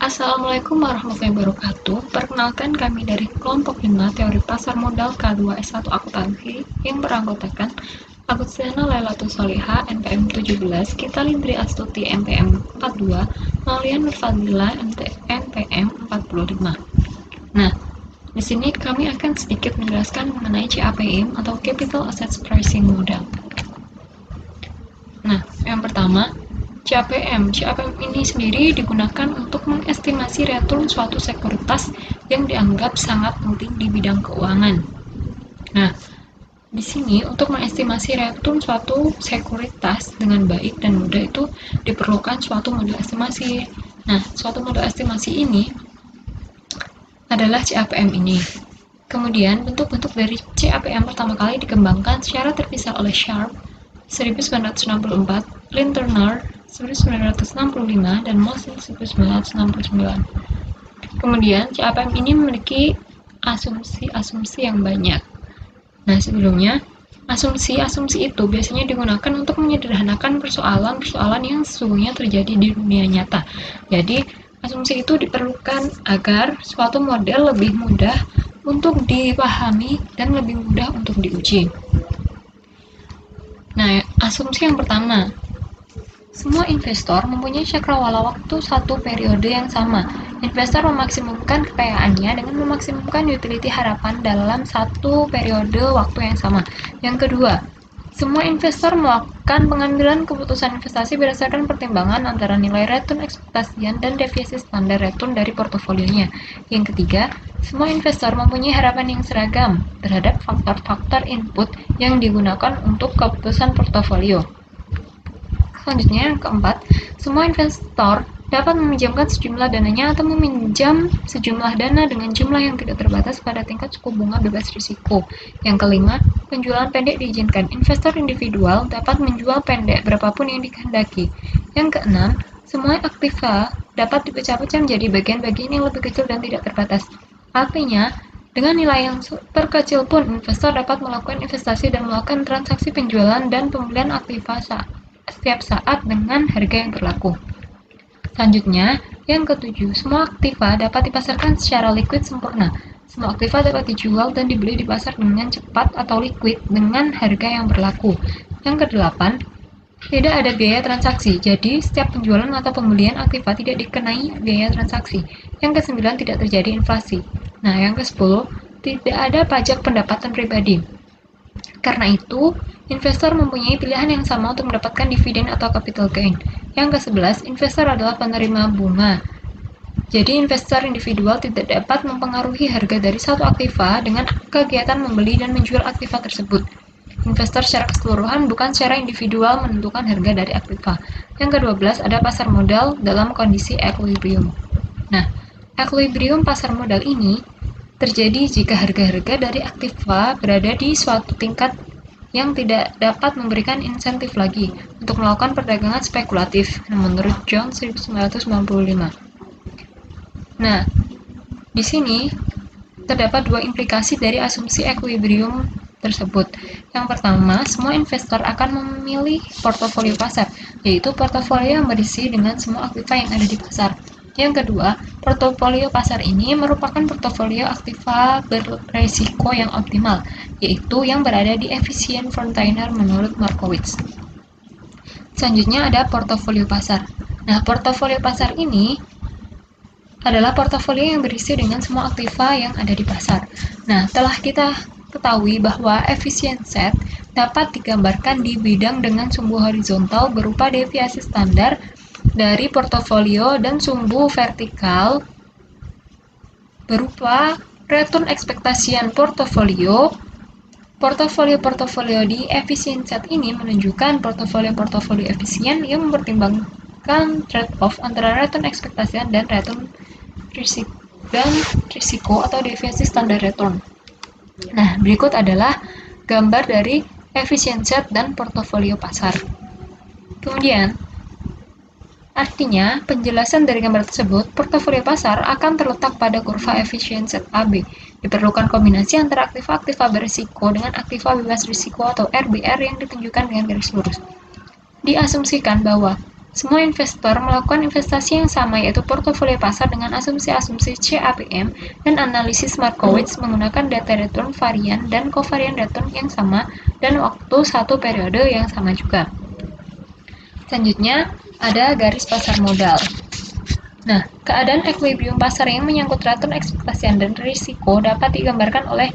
Assalamualaikum warahmatullahi wabarakatuh. Perkenalkan kami dari kelompok 5 Teori Pasar Modal K2 S1 Akuntansi yang beranggotakan Agustina Lailatul Soliha NPM 17, Kita Lindri Astuti NPM 42, Maulian Nurfadila NPM 45. Nah, di sini kami akan sedikit menjelaskan mengenai CAPM atau Capital Assets Pricing Model. Nah, yang pertama, CAPM ini sendiri digunakan untuk mengestimasi return suatu sekuritas yang dianggap sangat penting di bidang keuangan. Nah, di sini untuk mengestimasi return suatu sekuritas dengan baik dan mudah itu diperlukan suatu model estimasi. Nah, suatu model estimasi ini adalah CAPM ini. Kemudian, bentuk-bentuk dari CAPM pertama kali dikembangkan secara terpisah oleh Sharpe 1964, Lintner 1965, dan Mossel 1969. Kemudian, CAPM ini memiliki asumsi-asumsi yang banyak. Nah, sebelumnya, asumsi-asumsi itu biasanya digunakan untuk menyederhanakan persoalan-persoalan yang sesungguhnya terjadi di dunia nyata. Jadi, asumsi itu diperlukan agar suatu model lebih mudah untuk dipahami dan lebih mudah untuk diuji. Nah, asumsi yang pertama, semua investor mempunyai cakrawala waktu satu periode yang sama. Investor memaksimumkan kekayaannya dengan memaksimumkan utility harapan dalam satu periode waktu yang sama. Yang kedua, semua investor melakukan pengambilan keputusan investasi berdasarkan pertimbangan antara nilai return ekspektasian dan deviasi standar return dari portofolionya. Yang ketiga, semua investor mempunyai harapan yang seragam terhadap faktor-faktor input yang digunakan untuk keputusan portofolio. Selanjutnya, yang keempat, semua investor dapat meminjamkan sejumlah dananya atau meminjam sejumlah dana dengan jumlah yang tidak terbatas pada tingkat suku bunga bebas risiko. Yang kelima, penjualan pendek diizinkan. Investor individual dapat menjual pendek berapapun yang dikehendaki. Yang keenam, semua aktiva dapat dipecah-pecah menjadi bagian-bagian yang lebih kecil dan tidak terbatas. Artinya, dengan nilai yang terkecil pun, investor dapat melakukan investasi dan melakukan transaksi penjualan dan pembelian aktiva setiap saat dengan harga yang berlaku. Selanjutnya, yang ketujuh, semua aktiva dapat dipasarkan secara liquid sempurna. Semua aktiva dapat dijual dan dibeli di pasar dengan cepat atau liquid dengan harga yang berlaku. Yang kedelapan, tidak ada biaya transaksi, jadi setiap penjualan atau pembelian aktiva tidak dikenai biaya transaksi. Yang kesembilan, tidak terjadi inflasi. Nah, yang kesepuluh, tidak ada pajak pendapatan pribadi. Karena itu, investor mempunyai pilihan yang sama untuk mendapatkan dividen atau capital gain. Yang ke-11, investor adalah penerima bunga. Jadi, investor individual tidak dapat mempengaruhi harga dari satu aktiva dengan kegiatan membeli dan menjual aktiva tersebut. Investor secara keseluruhan bukan secara individual menentukan harga dari aktiva. Yang ke-12, ada pasar modal dalam kondisi equilibrium. Nah, equilibrium pasar modal ini terjadi jika harga-harga dari aktiva berada di suatu tingkat yang tidak dapat memberikan insentif lagi untuk melakukan perdagangan spekulatif, menurut Jones 1995. Nah, di sini terdapat dua implikasi dari asumsi equilibrium tersebut. Yang pertama, semua investor akan memilih portofolio pasar, yaitu portofolio yang berisi dengan semua aktiva yang ada di pasar. Yang kedua, portofolio pasar ini merupakan portofolio aktiva beresiko yang optimal, yaitu yang berada di efficient frontliner menurut Markowitz. Selanjutnya ada portofolio pasar. Nah, portofolio pasar ini adalah portofolio yang berisi dengan semua aktiva yang ada di pasar. Nah, telah kita ketahui bahwa efficient set dapat digambarkan di bidang dengan sumbu horizontal berupa deviasi standar dari portofolio dan sumbu vertikal berupa return ekspektasian portofolio. Portofolio di efficient set ini menunjukkan portofolio efisien yang mempertimbangkan trade-off antara return ekspektasian dan return risiko atau deviasi standar return. Nah, berikut adalah gambar dari efficient set dan portofolio pasar. Kemudian, artinya, penjelasan dari gambar tersebut, portofolio pasar akan terletak pada kurva efficient set AB. Diperlukan kombinasi antara aktiva-aktiva berisiko dengan aktiva bebas risiko atau RBR yang ditunjukkan dengan garis lurus. Diasumsikan bahwa Semua investor melakukan investasi yang sama, yaitu portofolio pasar dengan asumsi-asumsi CAPM dan analisis Markowitz menggunakan data return varian dan covariant return yang sama dan waktu satu periode yang sama juga. Selanjutnya, ada garis pasar modal. Nah, keadaan equilibrium pasar yang menyangkut return ekspektasi dan risiko dapat digambarkan oleh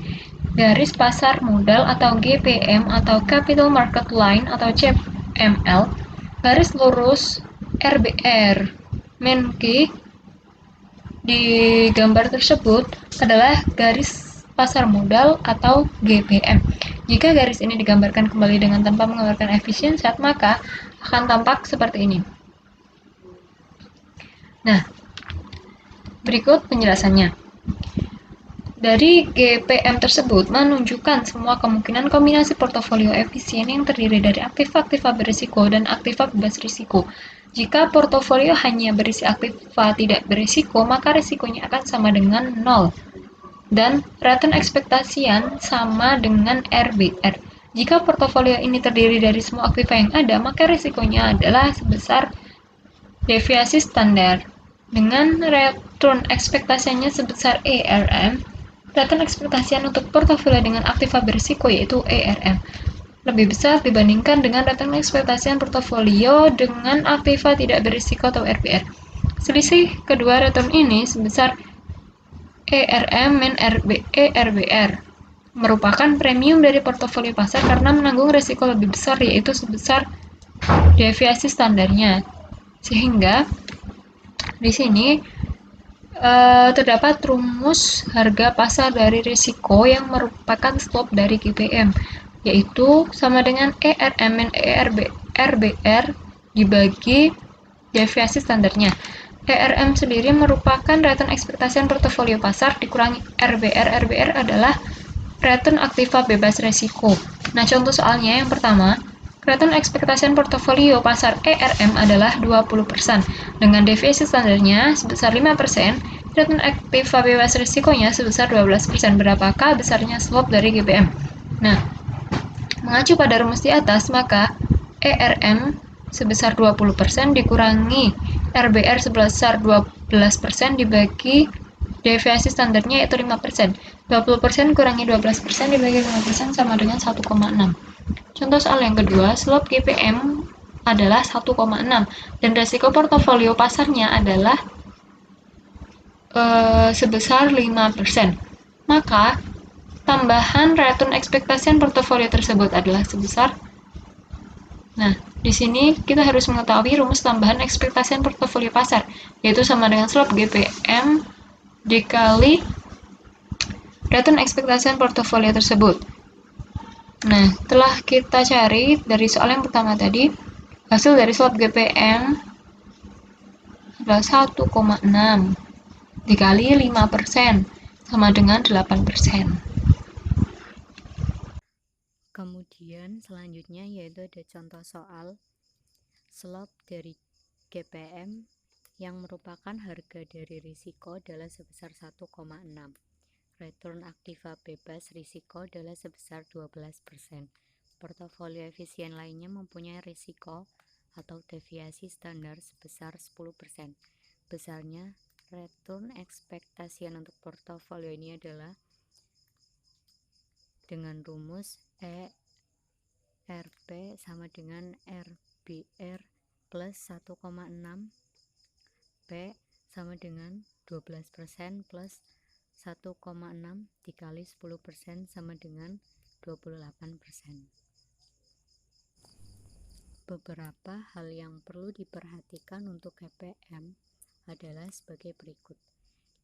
garis pasar modal atau GPM atau Capital Market Line atau CML, garis lurus RBR. Menki di gambar tersebut adalah garis pasar modal atau GPM. Jika garis ini digambarkan kembali dengan tanpa menggambarkan efisiensi, maka akan tampak seperti ini. Nah, berikut penjelasannya. Dari GPM tersebut menunjukkan semua kemungkinan kombinasi portofolio efisien yang terdiri dari aktiva-aktiva berisiko dan aktiva bebas risiko. Jika portofolio hanya berisi aktiva tidak berisiko, maka risikonya akan sama dengan 0. Dan return ekspektasian sama dengan RBR. Jika portofolio ini terdiri dari semua aktiva yang ada, maka risikonya adalah sebesar deviasi standar. Dengan return ekspektasinya sebesar ERM, return ekspektasian untuk portofolio dengan aktiva berisiko yaitu ERM lebih besar dibandingkan dengan return ekspektasian portofolio dengan aktiva tidak berisiko atau RBR. Selisih kedua return ini sebesar ERM min ERBR merupakan premium dari portofolio pasar karena menanggung risiko lebih besar yaitu sebesar deviasi standarnya. Sehingga di sini terdapat rumus harga pasar dari risiko yang merupakan slope dari GPM, yaitu sama dengan ERM min RBR dibagi deviasi standarnya. ERM sendiri merupakan return ekspektasian portofolio pasar dikurangi RBR. RBR adalah return aktiva bebas risiko. Nah, contoh soalnya yang pertama, return ekspektasian portofolio pasar ERM adalah 20%, dengan deviasi standarnya sebesar 5%, return aktiva bebas risikonya sebesar 12%. Berapakah besarnya slope dari GPM? Nah, mengacu pada rumus di atas, maka ERM sebesar 20% dikurangi RBR sebesar 12% dibagi deviasi standarnya yaitu 5%. 20% kurangi 12% dibagi 5% sama dengan 1,6. Contoh soal yang kedua, slope GPM adalah 1,6 dan resiko portofolio pasarnya adalah sebesar 5%. Maka, tambahan return ekspektasian portofolio tersebut adalah sebesar. Nah, di sini kita harus mengetahui rumus tambahan ekspektasian portofolio pasar, yaitu sama dengan slope GPM dikali return ekspektasian portofolio tersebut. Nah, telah kita cari dari soal yang pertama tadi, hasil dari slope GPM adalah 1,6 dikali 5% sama dengan 8%. Kemudian selanjutnya yaitu ada contoh soal slope dari GPM yang merupakan harga dari risiko adalah sebesar 1,6. Return aktiva bebas risiko adalah sebesar 12%. Portofolio efisien lainnya mempunyai risiko atau deviasi standar sebesar 10%. Besarnya return ekspektasian untuk portofolio ini adalah dengan rumus ERP sama dengan RBR plus 1,6 P sama dengan 12% plus 1,6 dikali 10% sama dengan 28%. Beberapa hal yang perlu diperhatikan untuk GPM adalah sebagai berikut.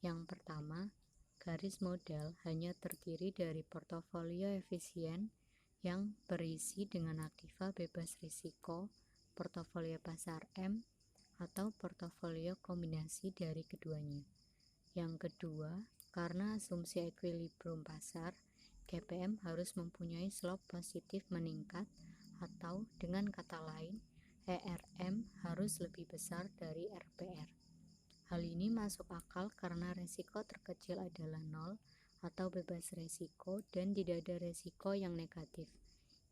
Yang pertama, garis modal hanya terdiri dari portofolio efisien yang berisi dengan aktiva bebas risiko, portofolio pasar M, atau portofolio kombinasi dari keduanya. Yang kedua, karena asumsi equilibrium pasar, GPM harus mempunyai slope positif meningkat atau dengan kata lain, ERM harus lebih besar dari RBR. Hal ini masuk akal karena resiko terkecil adalah 0 atau bebas resiko dan tidak ada resiko yang negatif.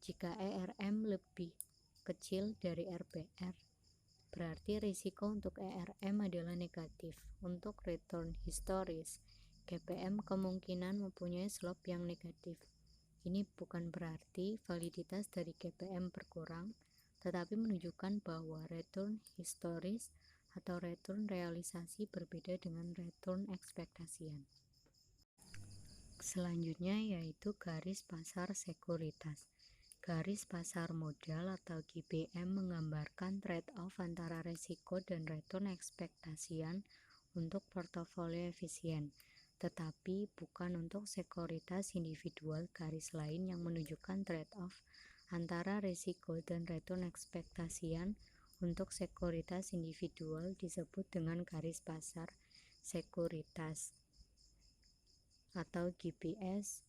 Jika ERM lebih kecil dari RBR, berarti risiko untuk ERM adalah negatif. Untuk return historis, GPM kemungkinan mempunyai slope yang negatif. Ini bukan berarti validitas dari GPM berkurang, tetapi menunjukkan bahwa return historis atau return realisasi berbeda dengan return ekspektasian. Selanjutnya yaitu garis pasar sekuritas. Garis pasar modal atau GPM menggambarkan trade-off antara resiko dan return ekspektasian untuk portofolio efisien, tetapi bukan untuk sekuritas individual. Garis lain yang menunjukkan trade-off antara resiko dan return ekspektasian untuk sekuritas individual disebut dengan garis pasar sekuritas atau GPS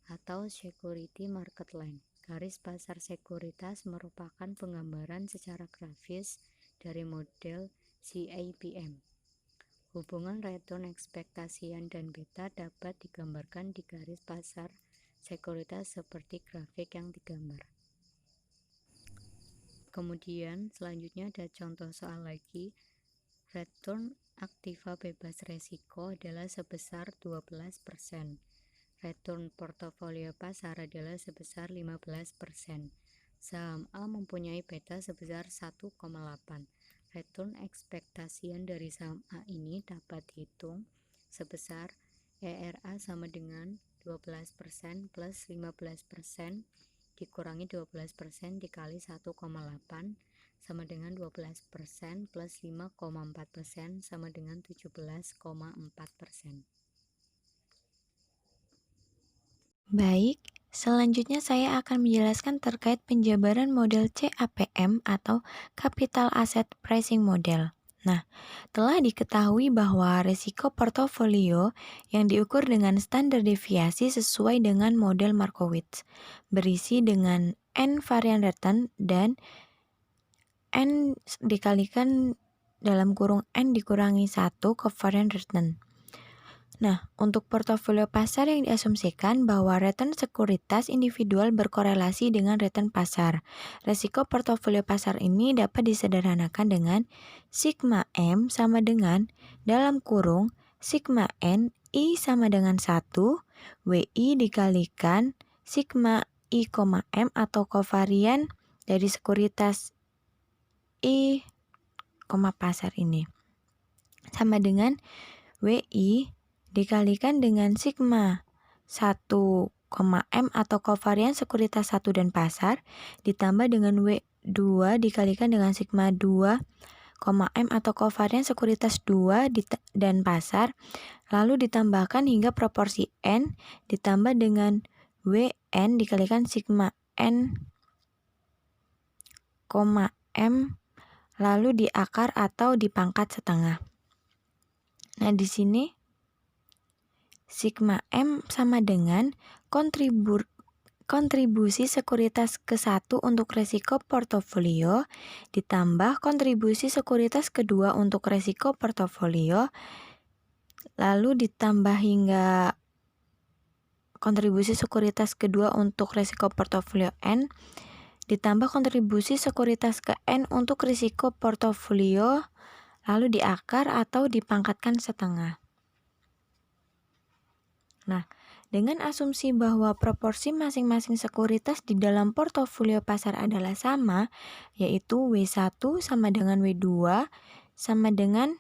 atau Security Market Line. Garis pasar sekuritas merupakan penggambaran secara grafis dari model CAPM. Hubungan return ekspektasian dan beta dapat digambarkan di garis pasar sekuritas seperti grafik yang digambar. Kemudian selanjutnya ada contoh soal lagi. Return aktiva bebas resiko adalah sebesar 12%. Return portofolio pasar adalah sebesar 15%. Saham A mempunyai beta sebesar 1,8. Return ekspektasian dari saham A ini dapat dihitung sebesar ERA sama dengan 12% plus 15% dikurangi 12% dikali 1,8 sama dengan 12% plus 5,4% sama dengan 17,4%. Baik, selanjutnya saya akan menjelaskan terkait penjabaran model CAPM atau Capital Asset Pricing Model. Nah, telah diketahui bahwa risiko portofolio yang diukur dengan standar deviasi sesuai dengan model Markowitz, berisi dengan N varian return dan N dikalikan dalam kurung N dikurangi 1 covariant return. Nah, untuk portofolio pasar yang diasumsikan bahwa return sekuritas individual berkorelasi dengan return pasar. Resiko portofolio pasar ini dapat disederhanakan dengan sigma M sama dengan dalam kurung sigma N I sama dengan 1 WI dikalikan sigma I, M atau kovarian dari sekuritas I, pasar ini sama dengan WI dikalikan dengan sigma 1, M atau kovarian sekuritas 1 dan pasar ditambah dengan W2 dikalikan dengan sigma 2, M atau kovarian sekuritas 2 dan pasar lalu ditambahkan hingga proporsi N ditambah dengan WN dikalikan sigma N, M lalu diakar atau dipangkat setengah. Nah, di sini sigma M sama dengan kontribusi sekuritas ke-1 untuk resiko portofolio ditambah kontribusi sekuritas kedua untuk resiko portofolio lalu ditambah hingga kontribusi sekuritas kedua untuk risiko portofolio N ditambah kontribusi sekuritas ke N untuk risiko portofolio lalu diakar atau dipangkatkan setengah. Nah, dengan asumsi bahwa proporsi masing-masing sekuritas di dalam portofolio pasar adalah sama, yaitu W1 sama dengan W2 sama dengan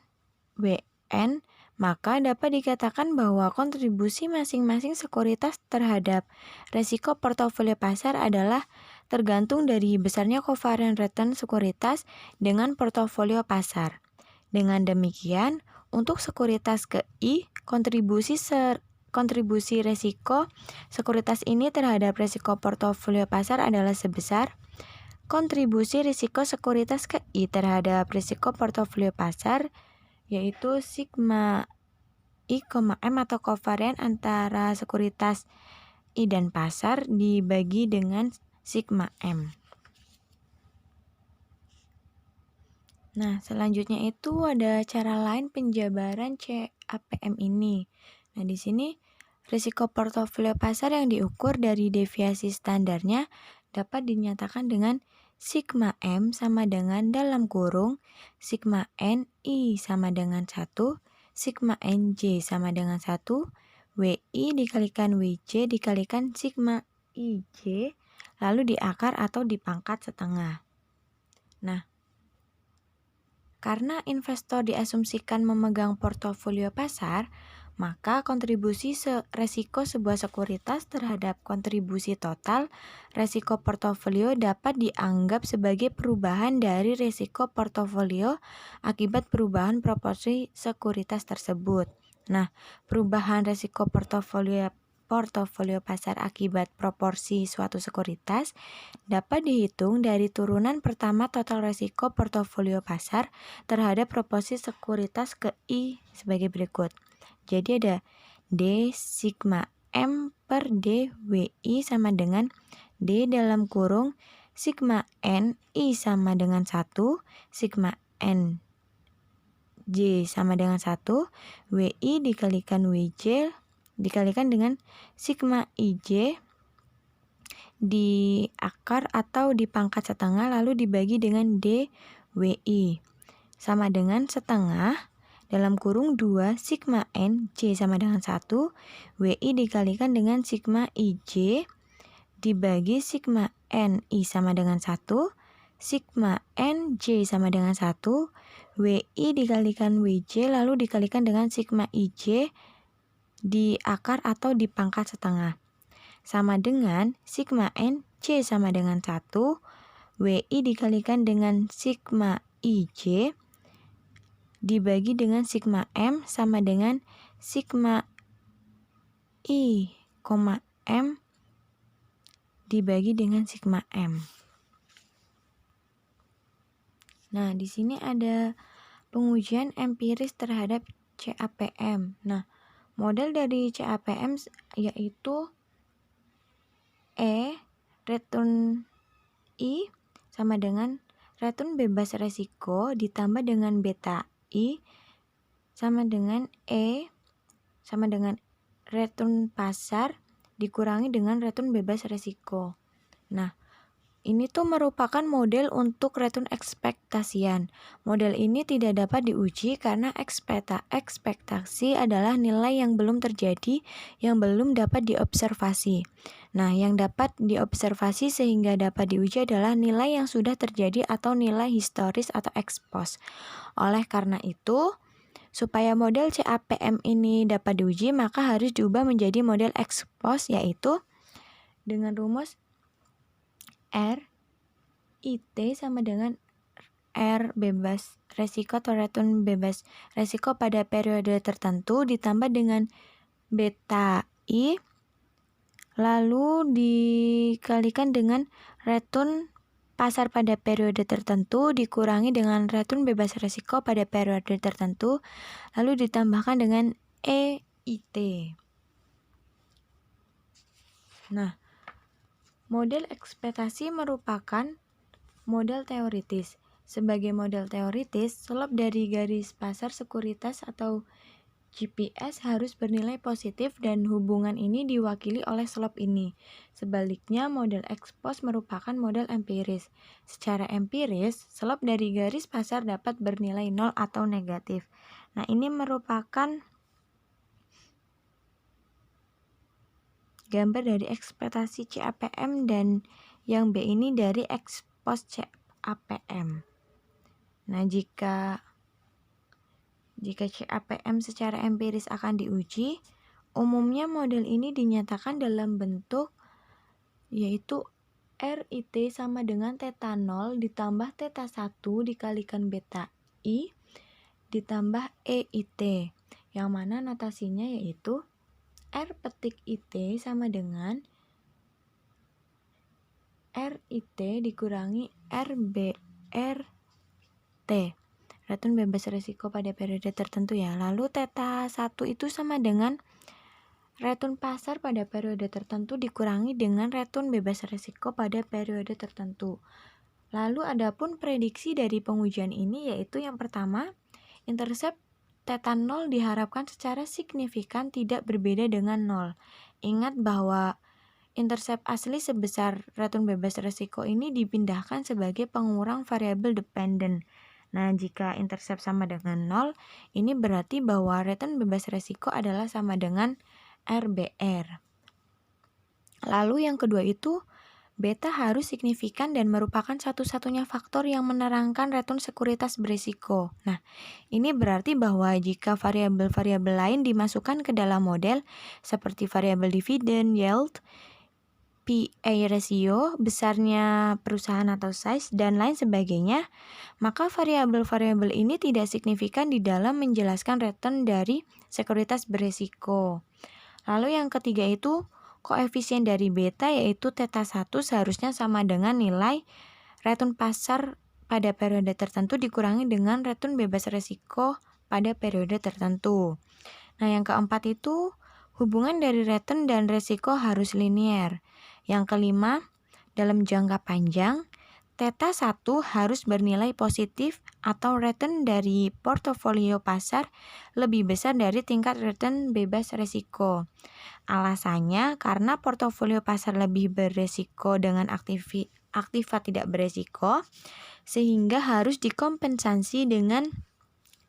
WN, maka dapat dikatakan bahwa kontribusi masing-masing sekuritas terhadap resiko portofolio pasar adalah tergantung dari besarnya kovarian return sekuritas dengan portofolio pasar. Dengan demikian, untuk sekuritas ke I, kontribusi resiko sekuritas ini terhadap resiko portofolio pasar adalah sebesar kontribusi risiko sekuritas ke I terhadap risiko portofolio pasar, yaitu sigma I, M atau kovarian antara sekuritas I dan pasar dibagi dengan sigma M. Nah, selanjutnya itu ada cara lain penjabaran CAPM ini. Nah, di sini risiko portofolio pasar yang diukur dari deviasi standarnya dapat dinyatakan dengan sigma M sama dengan dalam kurung sigma N I sama dengan 1, sigma NJ sama dengan 1, WI dikalikan WJ dikalikan sigma IJ, lalu diakar atau dipangkat setengah. Nah, karena investor diasumsikan memegang portofolio pasar, maka kontribusi resiko sebuah sekuritas terhadap kontribusi total resiko portofolio dapat dianggap sebagai perubahan dari resiko portofolio akibat perubahan proporsi sekuritas tersebut. Nah, perubahan resiko portofolio pasar akibat proporsi suatu sekuritas dapat dihitung dari turunan pertama total resiko portofolio pasar terhadap proporsi sekuritas ke I sebagai berikut. Jadi ada D sigma M per D WI sama dengan D dalam kurung sigma N I sama dengan 1, sigma N J sama dengan 1, WI dikalikan WJ dikalikan dengan sigma IJ diakar atau dipangkat setengah lalu dibagi dengan DWI sama dengan setengah dalam kurung 2 sigma N J sama dengan 1, WI dikalikan dengan sigma IJ dibagi sigma N I sama dengan 1, sigma N J sama dengan 1, WI dikalikan WJ lalu dikalikan dengan sigma IJ diakar atau dipangkat setengah sama dengan sigma N C sama dengan 1, WI dikalikan dengan sigma IJ dibagi dengan sigma M sama dengan sigma I, M dibagi dengan sigma M. Nah, di sini ada pengujian empiris terhadap CAPM. Nah, model dari CAPM yaitu return I sama dengan return bebas resiko ditambah dengan beta I sama dengan sama dengan return pasar dikurangi dengan return bebas resiko. Nah, ini tuh merupakan model untuk return ekspektasian. Model ini tidak dapat diuji karena ekspektasi adalah nilai yang belum terjadi, yang belum dapat diobservasi. Nah, yang dapat diobservasi sehingga dapat diuji adalah nilai yang sudah terjadi atau nilai historis atau ex post. Oleh karena itu, supaya model CAPM ini dapat diuji, maka harus diubah menjadi model ex post, yaitu dengan rumus RIT sama dengan R bebas resiko atau return bebas resiko pada periode tertentu ditambah dengan beta I lalu dikalikan dengan return pasar pada periode tertentu dikurangi dengan return bebas resiko pada periode tertentu lalu ditambahkan dengan EIT. Nah, model ekspektasi merupakan model teoritis. Sebagai model teoritis, slope dari garis pasar sekuritas atau GPS harus bernilai positif dan hubungan ini diwakili oleh slope ini. Sebaliknya, model ex post merupakan model empiris. Secara empiris, slope dari garis pasar dapat bernilai 0 atau negatif. Nah, ini merupakan gambar dari ekspektasi CAPM dan yang B ini dari ex post CAPM. Nah, jika CAPM secara empiris akan diuji, umumnya model ini dinyatakan dalam bentuk yaitu RIT sama dengan theta 0 ditambah theta 1 dikalikan beta I ditambah EIT, yang mana notasinya yaitu R petik IT sama dengan RIT dikurangi RBRT, return bebas risiko pada periode tertentu ya. Lalu theta 1 itu sama dengan return pasar pada periode tertentu dikurangi dengan return bebas risiko pada periode tertentu. Lalu adapun prediksi dari pengujian ini yaitu yang pertama, intercept theta 0 diharapkan secara signifikan tidak berbeda dengan 0. Ingat bahwa intercept asli sebesar return bebas resiko ini dipindahkan sebagai pengurang variabel dependent. Nah, jika intercept sama dengan 0, ini berarti bahwa return bebas resiko adalah sama dengan RBR. Lalu yang kedua itu, beta harus signifikan dan merupakan satu-satunya faktor yang menerangkan return sekuritas berisiko. Nah, ini berarti bahwa jika variabel-variabel lain dimasukkan ke dalam model, seperti variabel dividen, yield, PA ratio, besarnya perusahaan atau size, dan lain sebagainya, maka variabel-variabel ini tidak signifikan di dalam menjelaskan return dari sekuritas berisiko. Lalu yang ketiga itu, koefisien dari beta yaitu theta 1 seharusnya sama dengan nilai return pasar pada periode tertentu dikurangi dengan return bebas resiko pada periode tertentu. Nah, yang keempat itu, hubungan dari return dan resiko harus linear. Yang kelima, dalam jangka panjang, theta 1 harus bernilai positif atau return dari portofolio pasar lebih besar dari tingkat return bebas resiko. Alasannya karena portofolio pasar lebih beresiko dengan aktiva tidak beresiko, sehingga harus dikompensasi dengan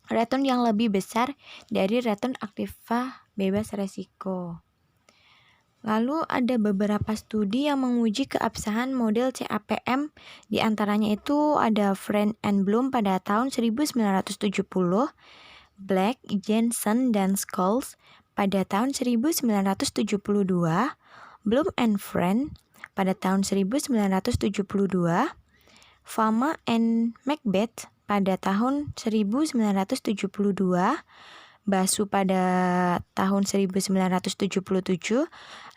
return yang lebih besar dari return aktiva bebas resiko. Lalu ada beberapa studi yang menguji keabsahan model CAPM, di antaranya itu ada Friend and Bloom pada tahun 1970, Black, Jensen, dan Scholes pada tahun 1972, Bloom and Friend pada tahun 1972, Fama and Macbeth pada tahun 1972, Basu pada tahun 1977,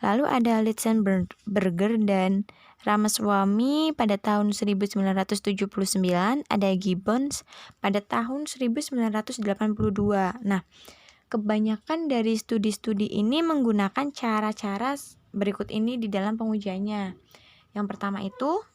lalu ada Litzenberger dan Ramaswamy pada tahun 1979, ada Gibbons pada tahun 1982. Nah, kebanyakan dari studi-studi ini menggunakan cara-cara berikut ini di dalam pengujiannya. Yang pertama itu,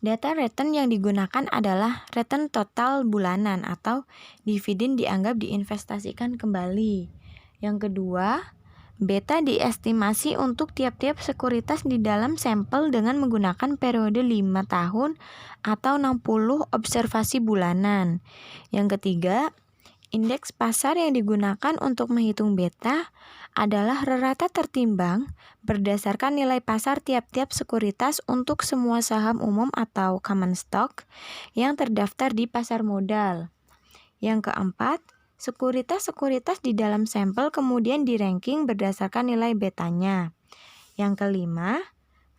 data return yang digunakan adalah return total bulanan atau dividen dianggap diinvestasikan kembali. Yang kedua, beta diestimasi untuk tiap-tiap sekuritas di dalam sampel dengan menggunakan periode 5 tahun atau 60 observasi bulanan. Yang ketiga, indeks pasar yang digunakan untuk menghitung beta adalah rata tertimbang berdasarkan nilai pasar tiap-tiap sekuritas untuk semua saham umum atau common stock yang terdaftar di pasar modal. Yang keempat, sekuritas-sekuritas di dalam sampel kemudian di-ranking berdasarkan nilai betanya. Yang kelima,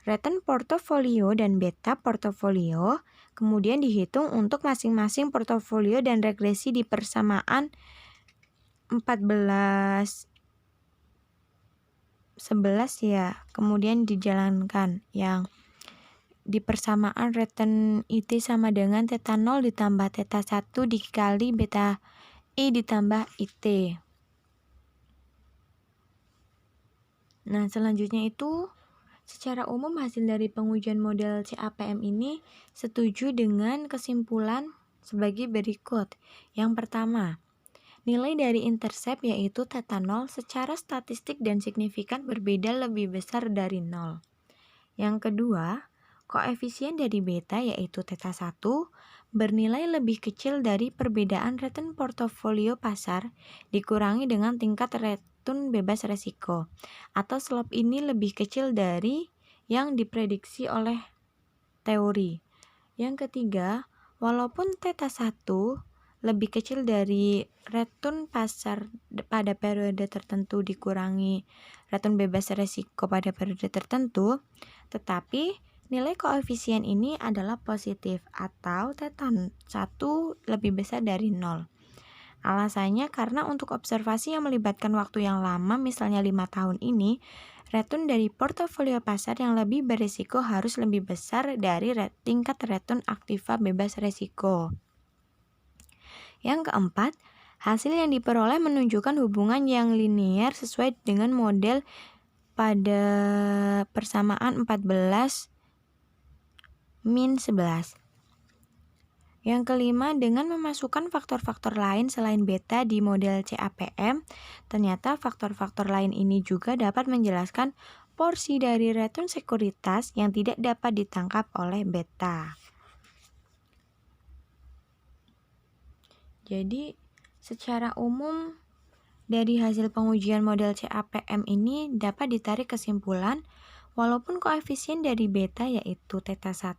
return portofolio dan beta portofolio kemudian dihitung untuk masing-masing portofolio dan regresi di persamaan 11 ya, kemudian dijalankan yang di persamaan return IT sama dengan theta 0 ditambah theta 1 dikali beta I ditambah IT. Nah, selanjutnya itu secara umum hasil dari pengujian model CAPM ini setuju dengan kesimpulan sebagai berikut. Yang pertama, nilai dari intercept yaitu theta 0 secara statistik dan signifikan berbeda lebih besar dari 0. Yang kedua, koefisien dari beta yaitu theta 1 bernilai lebih kecil dari perbedaan return portofolio pasar dikurangi dengan tingkat return bebas resiko, atau slope ini lebih kecil dari yang diprediksi oleh teori. Yang ketiga, walaupun theta 1 lebih kecil dari return pasar pada periode tertentu dikurangi return bebas resiko pada periode tertentu, tetapi nilai koefisien ini adalah positif atau theta 1 lebih besar dari 0. Alasannya karena untuk observasi yang melibatkan waktu yang lama, misalnya 5 tahun ini, return dari portofolio pasar yang lebih berisiko harus lebih besar dari tingkat return aktiva bebas resiko. Yang keempat, hasil yang diperoleh menunjukkan hubungan yang linear sesuai dengan model pada persamaan 14 min 11. Yang kelima, dengan memasukkan faktor-faktor lain selain beta di model CAPM, ternyata faktor-faktor lain ini juga dapat menjelaskan porsi dari return sekuritas yang tidak dapat ditangkap oleh beta. Jadi, secara umum dari hasil pengujian model CAPM ini dapat ditarik kesimpulan walaupun koefisien dari beta yaitu theta 1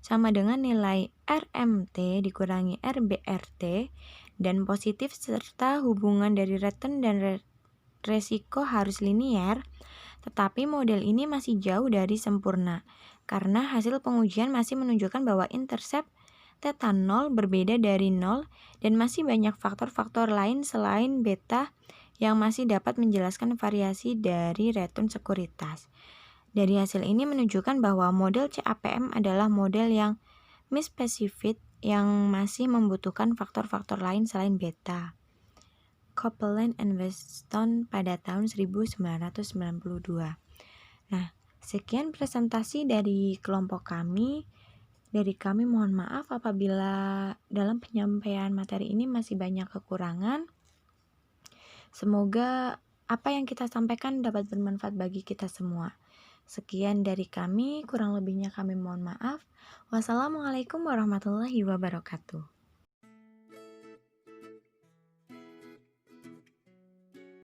sama dengan nilai RMT dikurangi RBRT dan positif serta hubungan dari return dan resiko harus linier, tetapi model ini masih jauh dari sempurna karena hasil pengujian masih menunjukkan bahwa intercept theta 0 berbeda dari 0 dan masih banyak faktor-faktor lain selain beta yang masih dapat menjelaskan variasi dari return sekuritas. Dari hasil ini menunjukkan bahwa model CAPM adalah model yang misspecific yang masih membutuhkan faktor-faktor lain selain beta. Copeland and Weston pada tahun 1992. Nah, sekian presentasi dari kelompok kami. Dari kami mohon maaf apabila dalam penyampaian materi ini masih banyak kekurangan. Semoga apa yang kita sampaikan dapat bermanfaat bagi kita semua. Sekian dari kami, kurang lebihnya kami mohon maaf. Wassalamualaikum warahmatullahi wabarakatuh.